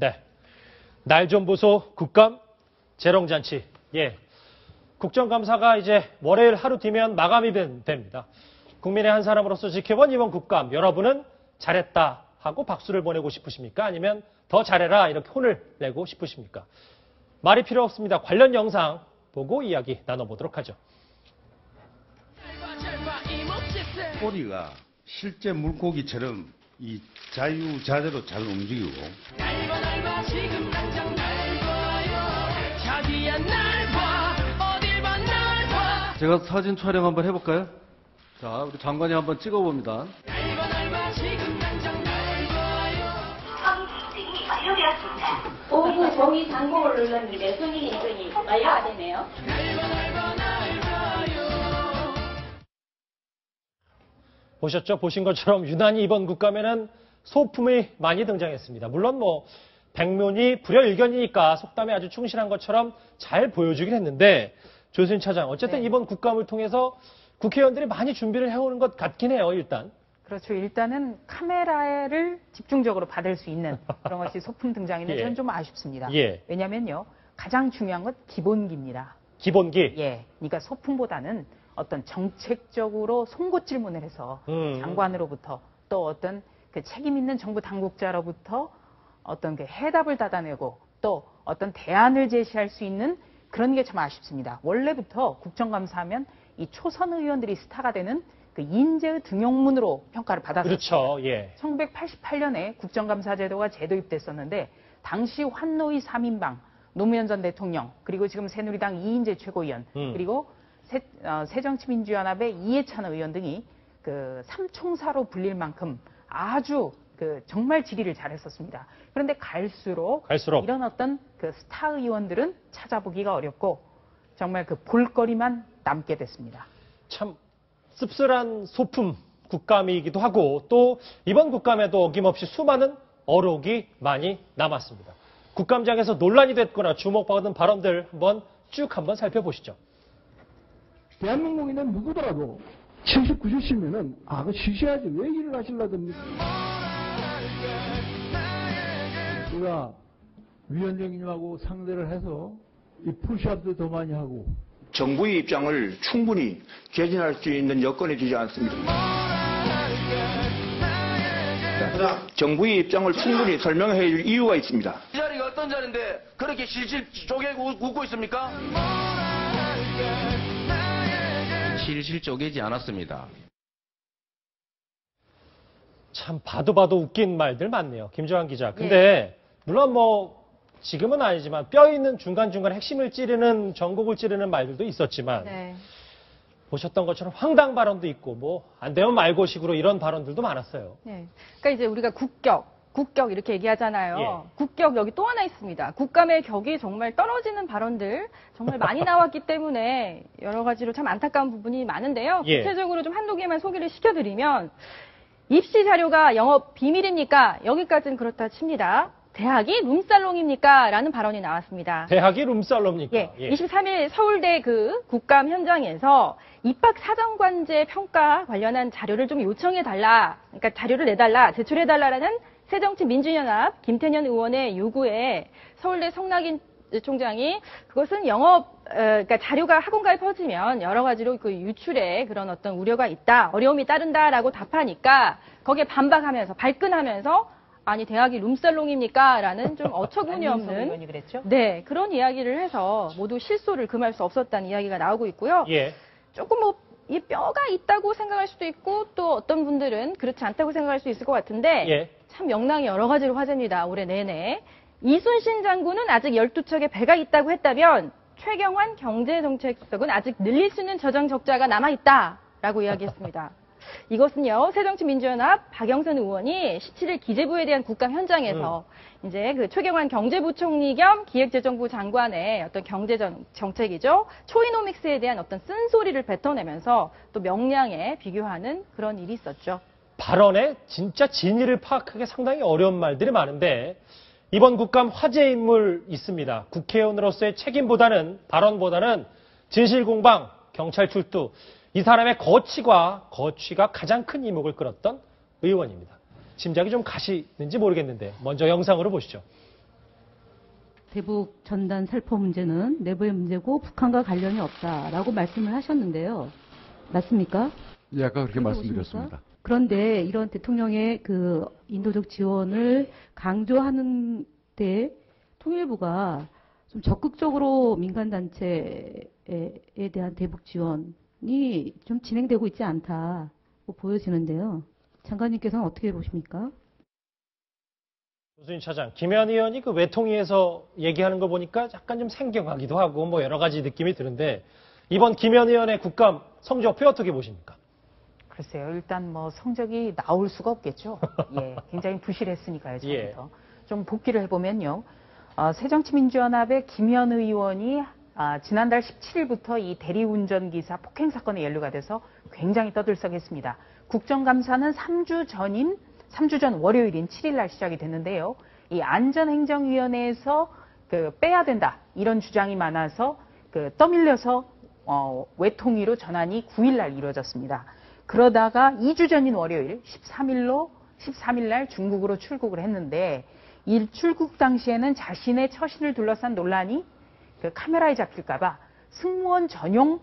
네. 날 좀 보소 국감 재롱잔치. 예. 국정감사가 이제 월요일 하루 뒤면 마감이 됩니다. 국민의 한 사람으로서 지켜본 이번 국감, 여러분은 잘했다 하고 박수를 보내고 싶으십니까? 아니면 더 잘해라 이렇게 혼을 내고 싶으십니까? 말이 필요 없습니다. 관련 영상 보고 이야기 나눠보도록 하죠. 꼬리가 실제 물고기처럼 이 자유자재로 잘 움직이고 제가 사진 촬영 한번 해볼까요? 자, 우리 장관이 한번 찍어봅니다. 오후 종이 장곡을 눌렀는데 승인 인증이 완료가 되네요. 보셨죠? 보신 것처럼 유난히 이번 국감에는 소품이 많이 등장했습니다. 물론 백면이 불여일견이니까 속담에 아주 충실한 것처럼 잘 보여주긴 했는데 조수진 차장, 어쨌든 네. 이번 국감을 통해서 국회의원들이 많이 준비를 해오는 것 같긴 해요, 일단. 그렇죠. 일단은 카메라를 집중적으로 받을 수 있는 그런 것이 소품 등장인데 예. 저는 좀 아쉽습니다. 예. 왜냐면요. 가장 중요한 건 기본기입니다. 기본기. 예. 그러니까 소품보다는 어떤 정책적으로 송곳 질문을 해서 장관으로부터 또 어떤 그 책임 있는 정부 당국자로부터 어떤 그 해답을 받아내고 또 어떤 대안을 제시할 수 있는 그런 게 참 아쉽습니다. 원래부터 국정감사하면 이 초선 의원들이 스타가 되는 그 인재의 등용문으로 평가를 받았었어요. 그렇죠. 예. 1988년에 국정감사 제도가 재도입됐었는데 당시 환노위 3인방 노무현 전 대통령 그리고 지금 새누리당 이인재 최고위원 그리고 새정치민주연합의 이해찬 의원 등이 그 삼총사로 불릴 만큼 아주 그 정말 질의를 잘했었습니다. 그런데 갈수록 이런 어떤 그 스타 의원들은 찾아보기가 어렵고 정말 그 볼거리만 남게 됐습니다. 참 씁쓸한 소품 국감이기도 하고 또 이번 국감에도 어김없이 수많은 어록이 많이 남았습니다. 국감장에서 논란이 됐거나 주목받은 발언들 쭉 한번 살펴보시죠. 대한민국인은 누구더라도 70, 90이면은 그거 쉬셔야지 왜 일을 하시려듭니까? 우리가 위원장님하고 상대를 해서 이 푸시업도 더 많이 하고 정부의 입장을 충분히 개진할 수 있는 여건이 되지 않습니다. 정부의 입장을 충분히 설명해 줄 이유가 있습니다. 이 자리가 어떤 자리인데 그렇게 실실 쪼개고 웃고 있습니까? 실실 쪼개지 않았습니다. 참 봐도 웃긴 말들 많네요. 김조한 기자. 근데 물론 지금은 아니지만 뼈 있는 중간중간 핵심을 찌르는 전곡을 찌르는 말들도 있었지만 보셨던 것처럼 황당 발언도 있고 안 되면 말고식으로 이런 발언들도 많았어요. 네. 그러니까 이제 우리가 국격 이렇게 얘기하잖아요. 국격 여기 또 하나 있습니다. 국감의 격이 정말 떨어지는 발언들 정말 많이 나왔기 때문에 여러 가지로 참 안타까운 부분이 많은데요. 구체적으로 좀 한두 개만 소개를 시켜드리면 입시 자료가 영업 비밀입니까? 여기까지는 그렇다 칩니다. 대학이 룸살롱입니까? 라는 발언이 나왔습니다. 대학이 룸살롱입니까? 23일 서울대 그 국감 현장에서 입학 사정관제 평가 관련한 자료를 좀 요청해달라, 그러니까 자료를 내달라, 제출해달라라는 새정치민주연합 김태년 의원의 요구에 서울대 성낙인 총장이 그것은 그러니까 자료가 학원가에 퍼지면 여러 가지로 그 유출에 그런 어떤 우려가 있다, 어려움이 따른다라고 답하니까 거기에 반박하면서 발끈하면서 아니 대학이 룸살롱입니까? 라는 좀 어처구니 없는 네, 그런 이야기를 해서 모두 실소를 금할 수 없었다는 이야기가 나오고 있고요. 조금 이 뼈가 있다고 생각할 수도 있고 또 어떤 분들은 그렇지 않다고 생각할 수 있을 것 같은데 참 명랑이 여러 가지로 화제입니다. 올해 내내. 이순신 장군은 아직 12척의 배가 있다고 했다면 최경환 경제정책석은 아직 늘릴 수 있는 저장 적자가 남아있다라고 이야기했습니다. 이것은요, 새정치민주연합 박영선 의원이 17일 기재부에 대한 국감 현장에서 이제 그 최경환 경제부총리 겸 기획재정부 장관의 어떤 경제정책이죠. 초이노믹스에 대한 어떤 쓴소리를 뱉어내면서 또 명량에 비교하는 그런 일이 있었죠. 발언에 진짜 진위를 파악하기 상당히 어려운 말들이 많은데 이번 국감 화제 인물 있습니다. 국회의원으로서의 책임보다는 발언보다는 진실공방, 경찰 출두, 이 사람의 거취가 가장 큰 이목을 끌었던 의원입니다. 짐작이 좀 가시는지 모르겠는데 먼저 영상으로 보시죠. 대북 전단 살포 문제는 내부의 문제고 북한과 관련이 없다라고 말씀을 하셨는데요. 맞습니까? 예, 아까 그렇게 보십니까? 말씀드렸습니다. 그런데 이런 대통령의 그 인도적 지원을 강조하는 데 통일부가 좀 적극적으로 민간단체에 대한 대북 지원이 좀 진행되고 있지 않다고 보여지는데요. 장관님께서는 어떻게 보십니까? 조수인 차장, 김현 의원이 그 외통위에서 얘기하는 거 보니까 약간 좀 생경하기도 하고 뭐 여러 가지 느낌이 드는데 이번 김현 의원의 국감 성적표 어떻게 보십니까? 글쎄요. 일단 뭐 성적이 나올 수가 없겠죠. 예, 굉장히 부실했으니까요. 처음부터. 좀 복기를 해보면요. 새정치민주연합의 김현 의원이 지난달 17일부터 이 대리운전기사 폭행 사건에 연루가 돼서 굉장히 떠들썩했습니다. 국정감사는 3주 전 월요일인 7일 날 시작이 됐는데요. 이 안전행정위원회에서 빼야 된다 이런 주장이 많아서 떠밀려서 외통위로 전환이 9일 날 이루어졌습니다. 그러다가 2주 전인 월요일 13일 날 중국으로 출국을 했는데 이 출국 당시에는 자신의 처신을 둘러싼 논란이 카메라에 잡힐까봐 승무원 전용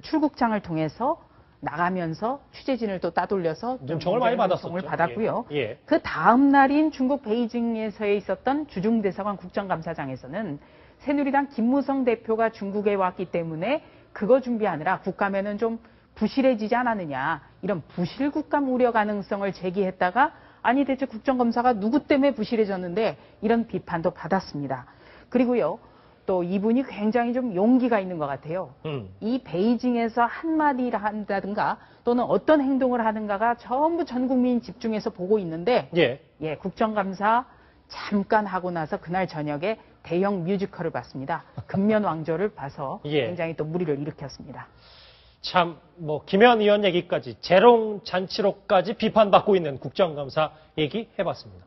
출국장을 통해서 나가면서 취재진을 또 따돌려서 눈총을 많이 받았었죠. 받았고요. 예. 그 다음 날인 중국 베이징에서 있었던 주중대사관 국정감사장에서는 새누리당 김무성 대표가 중국에 왔기 때문에 그거 준비하느라 국감에는 좀 부실해지지 않았느냐 이런 부실 국감 우려 가능성을 제기했다가 아니 대체 국정감사가 누구 때문에 부실해졌는데 이런 비판도 받았습니다. 그리고요. 또 이분이 굉장히 좀 용기가 있는 것 같아요. 이 베이징에서 한마디를 한다든가 또는 어떤 행동을 하는가가 전부 전 국민 집중해서 보고 있는데 예, 국정감사 잠깐 하고 나서 그날 저녁에 대형 뮤지컬을 봤습니다. 근면왕조를 봐서 굉장히 또 무리를 일으켰습니다. 참 뭐 김현 의원 얘기까지 재롱 잔치로까지 비판받고 있는 국정감사 얘기 해봤습니다.